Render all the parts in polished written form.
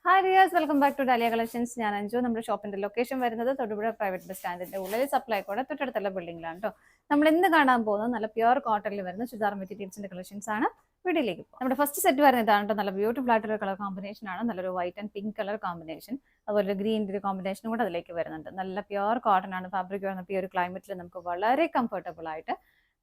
Hi Riyas, welcome back to Dahlia collections. ഞാൻ അഞ്ജു. നമ്മുടെ ഷോപ്പിന്റെ ലൊക്കേഷൻ വരുന്നത് തൊടുപുഴ പ്രൈവറ്റ് ബസ് സ്റ്റാൻഡിന്റെ ഉള്ളിൽ സപ്ലൈക്കോടെ തൊട്ടടുത്തുള്ള ബിൽഡിംഗിലാണ് കേട്ടോ. നമ്മൾ ഇന്ന് കാണാൻ പോകുന്നത് നല്ല പ്യുവർ കോട്ടണിൽ വരുന്ന ചുരിദാർ മെറ്റീരിയൽസിന്റെ കളക്ഷൻസ് ആണ്. വീഡിയോയിലേക്ക് പോകും. നമ്മുടെ ഫസ്റ്റ് സെറ്റ് വരുന്നത് ഇതാണ് കേട്ടോ. നല്ല ബ്യൂട്ടിഫുൾ ആയിട്ടൊരു കളർ കോമ്പിനേഷൻ ആണ്. നല്ലൊരു white and pink colour combination, അതുപോലെ ഗ്രീൻ്റെ ഒരു കോമ്പിനേഷനും കൂടെ അതിലേക്ക് വരുന്നുണ്ട്. നല്ല പ്യുവർ കോട്ടൺ ആണ് ഫാബ്രിക് വരുന്നത്. ഈ ഒരു ക്ലൈമറ്റിൽ നമുക്ക് വളരെ കംഫർട്ടബിൾ ആയിട്ട്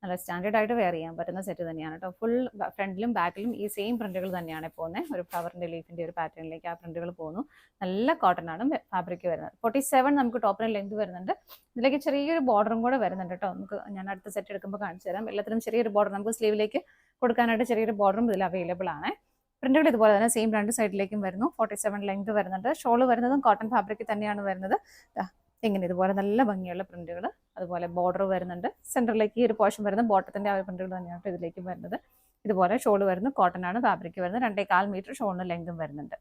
നല്ല സ്റ്റാൻഡേർഡ് ആയിട്ട് വെയർ ചെയ്യാൻ പറ്റുന്ന സെറ്റ് തന്നെയാണ് കേട്ടോ. ഫുൾ ഫ്രണ്ടിലും ബാക്കിലും ഈ സെയിം പ്രിന്റുകൾ തന്നെയാണ് പോകുന്നത്. ഒരു ഫ്ലവറിന്റെ ലീഫിന്റെ ഒരു പാറ്റേണിലേക്ക് ആ പ്രിന്റുകൾ പോകുന്നു. നല്ല കോട്ടൺ ആണ് ഫാബ്രിക് വരുന്നത്. 47 നമുക്ക് ടോപ്പിന് ലെങ്ത് വരുന്നുണ്ട്. ഇതിലേക്ക് ചെറിയൊരു ബോർഡറും കൂടെ വരുന്നുണ്ട് കേട്ടോ. നമുക്ക് ഞാൻ അടുത്ത സെറ്റ് എടുക്കുമ്പോൾ കാണിച്ചു തരാം. എല്ലാത്തിനും ചെറിയൊരു ബോർഡർ, നമുക്ക് സ്ലീവിലേക്ക് കൊടുക്കാനായിട്ട് ചെറിയൊരു ബോർഡറും ഇതിൽ അവൈലബിൾ ആണ്. പ്രിന്റുകൾ ഇതുപോലെ തന്നെ സെയിം രണ്ട് സൈഡിലേക്കും വരുന്നു. 47 ലെങ്ത് വരുന്നുണ്ട്. ഷോൾ വരുന്നതും കോട്ടൺ ഫാബ്രിക് തന്നെയാണ് വരുന്നത്. ഇങ്ങനെ ഇതുപോലെ നല്ല ഭംഗിയുള്ള പ്രിന്റുകൾ, അതുപോലെ ബോർഡർ വരുന്നുണ്ട്. സെന്ററിലേക്ക് ഈ ഒരു പോർഷൻ വരുന്ന ബോട്ടത്തിന്റെ ആ ഒരു പ്രിന്റുകൾ തന്നെയാണ് ഇതിലേക്ക് വരുന്നത്. ഇതുപോലെ ഷോൾ വരുന്നത് കോട്ടൺ ആണ് ഫാബ്രിക് വരുന്നത്. 2.25 മീറ്റർ ഷോളിന് ലെങ്തും വരുന്നുണ്ട്.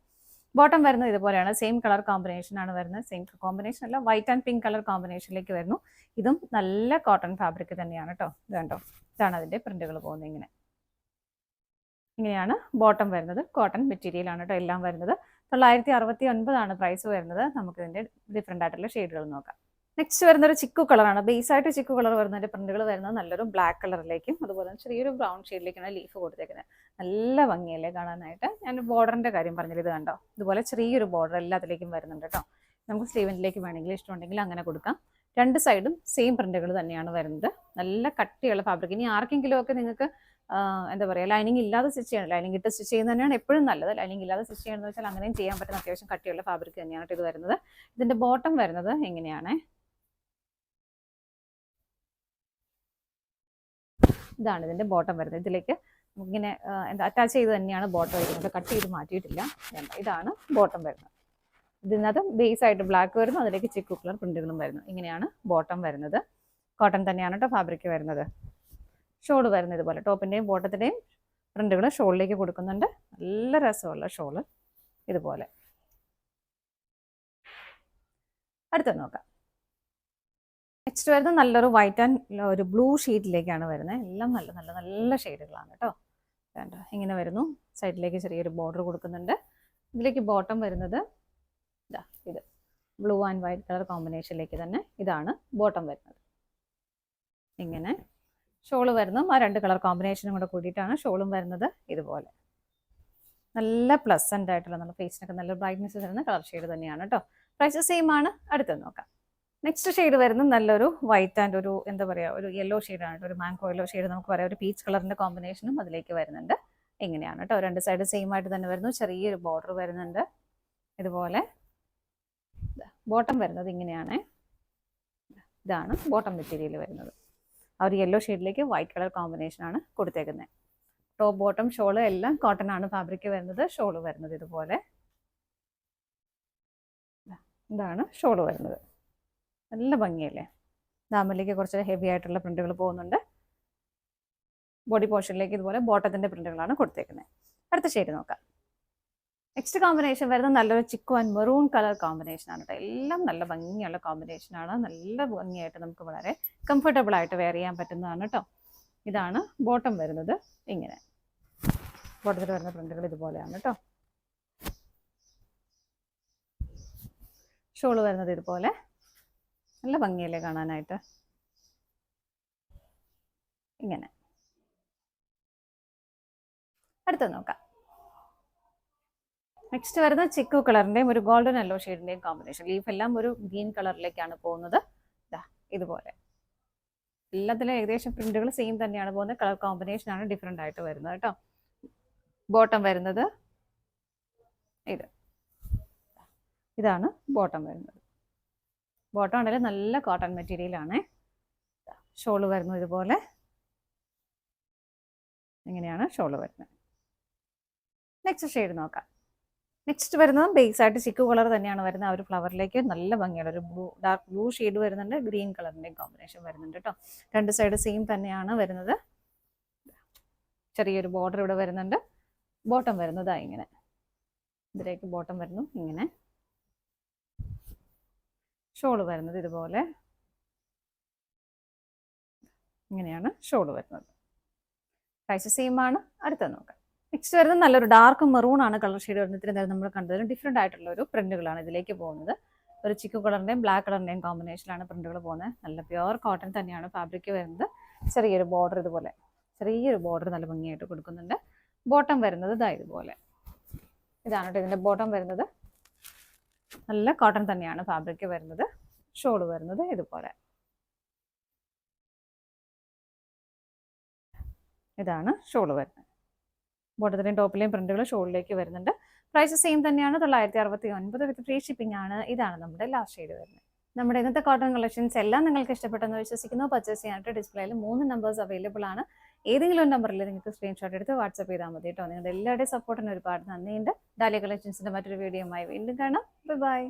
ബോട്ടം വരുന്നത് ഇതുപോലെയാണ്. സെയിം കളർ കോമ്പിനേഷൻ ആണ് വരുന്നത്. സെയിം കോമ്പിനേഷൻ അല്ല, വൈറ്റ് ആൻഡ് പിങ്ക് കളർ കോമ്പിനേഷനിലേക്ക് വരുന്നു. ഇതും നല്ല കോട്ടൺ ഫാബ്രിക് തന്നെയാണ് കേട്ടോ. ഇതുണ്ടോ, ഇതാണ് അതിന്റെ പ്രിന്റുകൾ പോകുന്നത്. ഇങ്ങനെയാണ് ബോട്ടം വരുന്നത്. കോട്ടൺ മെറ്റീരിയൽ ആണ് കേട്ടോ എല്ലാം വരുന്നത്. 969 പ്രൈസ് വരുന്നത്. നമുക്ക് ഇതിന്റെ ഡിഫറെന്റ് ആയിട്ടുള്ള ഷെയ്ഡുകൾ നോക്കാം. നെക്സ്റ്റ് വരുന്ന ഒരു ചിക്കു കളറാണ്. ബേസ് ആയിട്ട് ചിക്കു കളർ വരുന്നതിന്റെ പ്രിന്റുകൾ വരുന്നത് നല്ലൊരു ബ്ലാക്ക് കളറിലേക്കും അതുപോലെ ചെറിയൊരു ബ്രൗൺ ഷെയ്ഡിലേക്കാണ് ലീഫ് കൊടുത്തേക്കുന്നത്. നല്ല ഭംഗിയല്ലേ കാണാനായിട്ട്. ഞാൻ ബോർഡറിന്റെ കാര്യം പറഞ്ഞത് ഇത് കണ്ടോ, ഇതുപോലെ ചെറിയൊരു ബോർഡർ എല്ലാത്തിലേക്കും വരുന്നുണ്ട് കേട്ടോ. നമുക്ക് സ്ലീവിലേക്ക് വേണമെങ്കിൽ ഇഷ്ടമുണ്ടെങ്കിൽ അങ്ങനെ കൊടുക്കാം. രണ്ട് സൈഡും സെയിം പ്രിന്റുകൾ തന്നെയാണ് വരുന്നത്. നല്ല കട്ടിയുള്ള ഫാബ്രിക്. ഇനി ആർക്കെങ്കിലും ഒക്കെ നിങ്ങൾക്ക് എന്താ പറയുക, ലൈനിങ് ഇല്ലാതെ സ്റ്റിച്ച് ചെയ്യണം. ലൈനിങ് ഇട്ട് സ്റ്റിച്ച് ചെയ്യുന്നത് തന്നെയാണ് എപ്പോഴും നല്ലത്. ലൈനിങ് ഇല്ലാതെ സ്റ്റിച്ച് ചെയ്യണമെന്ന് വെച്ചാൽ അങ്ങനെയും ചെയ്യാൻ പറ്റുന്ന അത്യാവശ്യം കട്ടിയുള്ള ഫാബ്രിക് തന്നെയാണ് ഇത് വരുന്നത്. ഇതിന്റെ ബോട്ടം വരുന്നത് എങ്ങനെയാണ്, ഇതാണ് ഇതിന്റെ ബോട്ടം വരുന്നത്. ഇതിലേക്ക് ഇങ്ങനെ എന്താ അറ്റാച്ച് ചെയ്ത് തന്നെയാണ് ബോട്ടം വരുന്നത്. കട്ട് ചെയ്ത് മാറ്റിയിട്ടില്ല. ഇതാണ് ബോട്ടം വരുന്നത്. ഇതിനകത്ത് ബേസ് ആയിട്ട് ബ്ലാക്ക് വരുന്നു, അതിലേക്ക് ചിക്കു കളർ പ്രിന്റുകളും വരുന്നു. ഇങ്ങനെയാണ് ബോട്ടം വരുന്നത്. കോട്ടൺ തന്നെയാണ് കേട്ടോ ഫാബ്രിക് വരുന്നത്. ഷോൾ വരുന്നത് ഇതുപോലെ ടോപ്പിന്റെയും ബോട്ടത്തിന്റെയും പ്രിന്റുകൾ ഷോളിലേക്ക് കൊടുക്കുന്നുണ്ട്. നല്ല രസമുള്ള ഷോള് ഇതുപോലെ. അടുത്ത നോക്കാം. നെക്സ്റ്റ് വരുന്നത് നല്ലൊരു വൈറ്റ് ആൻഡ് ഒരു ബ്ലൂ ഷെയ്ഡിലേക്കാണ് വരുന്നത്. എല്ലാം നല്ല നല്ല നല്ല ഷെയ്ഡുകളാണ് കേട്ടോ. വേണ്ട ഇങ്ങനെ വരുന്നു. സൈഡിലേക്ക് ചെറിയൊരു ബോർഡർ കൊടുക്കുന്നുണ്ട്. ഇതിലേക്ക് ബോട്ടം വരുന്നത് ഇത് ബ്ലൂ ആൻഡ് വൈറ്റ് കളർ കോമ്പിനേഷനിലേക്ക് തന്നെ ഇതാണ് ബോട്ടം വരുന്നത്. ഇങ്ങനെ ഷോള് വരുന്നു. ആ രണ്ട് കളർ കോമ്പിനേഷനും കൂടെ കൂടിയിട്ടാണ് ഷോളും വരുന്നത്. ഇതുപോലെ നല്ല പ്ലസന്റ് ആയിട്ടുള്ള, നല്ല ഫേസിനൊക്കെ നല്ല ബ്രൈറ്റ്നെസ് തരുന്ന കളർ ഷെയ്ഡ് തന്നെയാണ് കേട്ടോ. പ്രൈസ് സെയിം ആണ്. അടുത്തത് നോക്കാം. നെക്സ്റ്റ് ഷെയ്ഡ് വരുന്നത് നല്ലൊരു വൈറ്റ് ആൻഡ് ഒരു എന്താ പറയുക, ഒരു യെല്ലോ ഷെയ്ഡാണ്. ഒരു മാംഗോ യെല്ലോ ഷെയ്ഡ് നമുക്ക് പറയാം. ഒരു പീച്ച് കളറിന്റെ കോമ്പിനേഷനും അതിലേക്ക് വരുന്നുണ്ട്. ഇങ്ങനെയാണ് കേട്ടോ. രണ്ട് സൈഡ് സെയിം ആയിട്ട് തന്നെ വരുന്നു. ചെറിയൊരു ബോർഡർ വരുന്നുണ്ട്. ഇതുപോലെ ബോട്ടം വരുന്നത് ഇങ്ങനെയാണ്. ഇതാണ് ബോട്ടം മെറ്റീരിയൽ വരുന്നത്. ആ ഒരു യെല്ലോ ഷെയ്ഡിലേക്ക് വൈറ്റ് കളർ കോമ്പിനേഷൻ ആണ് കൊടുത്തേക്കുന്നത്. ടോപ്പ് ബോട്ടം ഷോള് എല്ലാം കോട്ടൺ ആണ് ഫാബ്രിക് വരുന്നത്. ഷോള് വരുന്നത് ഇതുപോലെ. ഇതാണ് ഷോള് വരുന്നത്. നല്ല ഭംഗിയല്ലേ. ദാമിലേക്ക് കുറച്ച് ഹെവി ആയിട്ടുള്ള പ്രിന്റുകൾ പോകുന്നുണ്ട്. ബോഡി പോർഷനിലേക്ക് ഇതുപോലെ ബോട്ടത്തിന്റെ പ്രിന്റുകളാണ് കൊടുത്തേക്കുന്നത്. അടുത്ത ഷെയ്ഡ് നോക്കാം. നെക്സ്റ്റ് കോമ്പിനേഷൻ വരുന്നത് നല്ലൊരു chikoo and maroon colour combination ആണ് കേട്ടോ. എല്ലാം നല്ല ഭംഗിയുള്ള കോമ്പിനേഷൻ ആണ്. നല്ല ഭംഗിയായിട്ട് നമുക്ക് വളരെ കംഫർട്ടബിൾ ആയിട്ട് വെയർ ചെയ്യാൻ പറ്റുന്നതാണ് കേട്ടോ. ഇതാണ് ബോട്ടം വരുന്നത്. ഇങ്ങനെ ബോട്ടത്തിൽ വരുന്ന പ്രിന്റുകൾ ഇതുപോലെയാണ് കേട്ടോ. ഷോള് വരുന്നത് ഇതുപോലെ. നല്ല ഭംഗിയല്ലേ കാണാനായിട്ട്. ഇങ്ങനെ അടുത്തത് നോക്കാം. നെക്സ്റ്റ് വരുന്നത് ചിക്കു കളറിന്റെയും ഒരു ഗോൾഡൻ യെല്ലോ ഷെയ്ഡിന്റെയും കോമ്പിനേഷൻ. ലീഫ് എല്ലാം ഒരു ഗ്രീൻ കളറിലേക്കാണ് പോകുന്നത്. ഇതുപോലെ എല്ലാത്തിലും ഏകദേശം പ്രിന്റുകൾ സെയിം തന്നെയാണ് പോകുന്നത്. കളർ കോമ്പിനേഷൻ ആണ് ഡിഫറെന്റ് ആയിട്ട് വരുന്നത് കേട്ടോ. ബോട്ടം വരുന്നത് ഇതാണ് ബോട്ടം വരുന്നത്. ബോട്ടം ആണെങ്കിലും നല്ല കോട്ടൺ മെറ്റീരിയൽ ആണ്. ഷോള് വരുന്നത് ഇതുപോലെ. ഇങ്ങനെയാണ് ഷോള് വരുന്നത്. നെക്സ്റ്റ് ഷെയ്ഡ് നോക്കാം. നെക്സ്റ്റ് വരുന്നത് ബേസ് ആയിട്ട് ചിക്കു കളർ തന്നെയാണ് വരുന്നത്. ആ ഒരു ഫ്ലവറിലേക്ക് നല്ല ഭംഗിയുള്ള ഒരു ഡാർക്ക് ബ്ലൂ ഷെയ്ഡ് വരുന്നുണ്ട്. ഗ്രീൻ കളറിന്റെ കോമ്പിനേഷൻ വരുന്നുണ്ട് കേട്ടോ. രണ്ട് സൈഡ് സെയിം തന്നെയാണ് വരുന്നത്. ചെറിയൊരു ബോർഡർ ഇവിടെ വരുന്നുണ്ട്. ബോട്ടം വരുന്നത് ഇങ്ങനെ. ഇതിലേക്ക് ബോട്ടം വരുന്നു ഇങ്ങനെ. ഷോള് വരുന്നത് ഇതുപോലെ. ഇങ്ങനെയാണ് ഷോള് വരുന്നത്. പ്രൈസ് സെയിം ആണ്. അടുത്ത നോക്കാം. നെക്സ്റ്റ് വരുന്നത് നല്ലൊരു ഡാർക്ക് മെറൂൺ ആണ് കളർ ഷെയ്ഡ് വരുന്നത്. ഇത്രയും നേരം നമ്മൾ കണ്ടതിലും ഡിഫറെന്റ് ആയിട്ടുള്ള ഒരു പ്രിന്റുകളാണ് ഇതിലേക്ക് പോകുന്നത്. ഒരു ചിക്കു കളറിന്റെയും ബ്ലാക്ക് കളറിന്റെയും കോമ്പിനേഷനിലാണ് പ്രിന്റുകൾ പോകുന്നത്. നല്ല പ്യുവർ കോട്ടൺ തന്നെയാണ് ഫാബ്രിക് വരുന്നത്. ചെറിയൊരു ബോർഡർ ഇതുപോലെ, ചെറിയൊരു ബോർഡർ നല്ല ഭംഗിയായിട്ട് കൊടുക്കുന്നുണ്ട്. ബോട്ടം വരുന്നത് ഇതാ ഇതുപോലെ, ഇതാണ് കേട്ടോ ഇതിന്റെ ബോട്ടം വരുന്നത്. നല്ല കോട്ടൺ തന്നെയാണ് ഫാബ്രിക് വരുന്നത്. ഷോൾ വരുന്നത് ഇതുപോലെ, ഇതാണ് ഷോൾ വരുന്നത്. ബോട്ടത്തിലെയും ടോപ്പിലെയും പ്രിന്റുകൾ ഷോളിലേക്ക് വരുന്നുണ്ട്. പ്രൈസ് സെയിം തന്നെയാണ്, 969 വിത്ത് ഫ്രീ ഷിപ്പിംഗ് ആണ്. ഇതാണ് നമ്മുടെ ലാസ്റ്റ് ഷെയ്ഡ് വരുന്നത്. നമ്മുടെ ഇന്നത്തെ കോട്ടൺ കളക്ഷൻസ് എല്ലാം നിങ്ങൾക്ക് ഇഷ്ടപ്പെട്ടെന്ന് വിശ്വസിക്കുന്നു. പർച്ചേസ് ചെയ്യാനായിട്ട് ഡിസ്പ്ലേയിൽ 3 നമ്പേഴ്സ് അവൈലബിൾ ആണ്. ഏതെങ്കിലും ഒരു നമ്പറിൽ നിങ്ങൾക്ക് സ്ക്രീൻഷോട്ട് എടുത്ത് വാട്സ്ആപ്പ് ചെയ്താൽ മതി കേട്ടോ. നിങ്ങളുടെ എല്ലാവരുടെയും സപ്പോർട്ടിന് ഒരുപാട് നന്ദിയുണ്ട്. ഡാലിയ കളക്ഷൻസിന്റെ മറ്റൊരു വീഡിയോയുമായി വീണ്ടും കാണാം. ബൈ.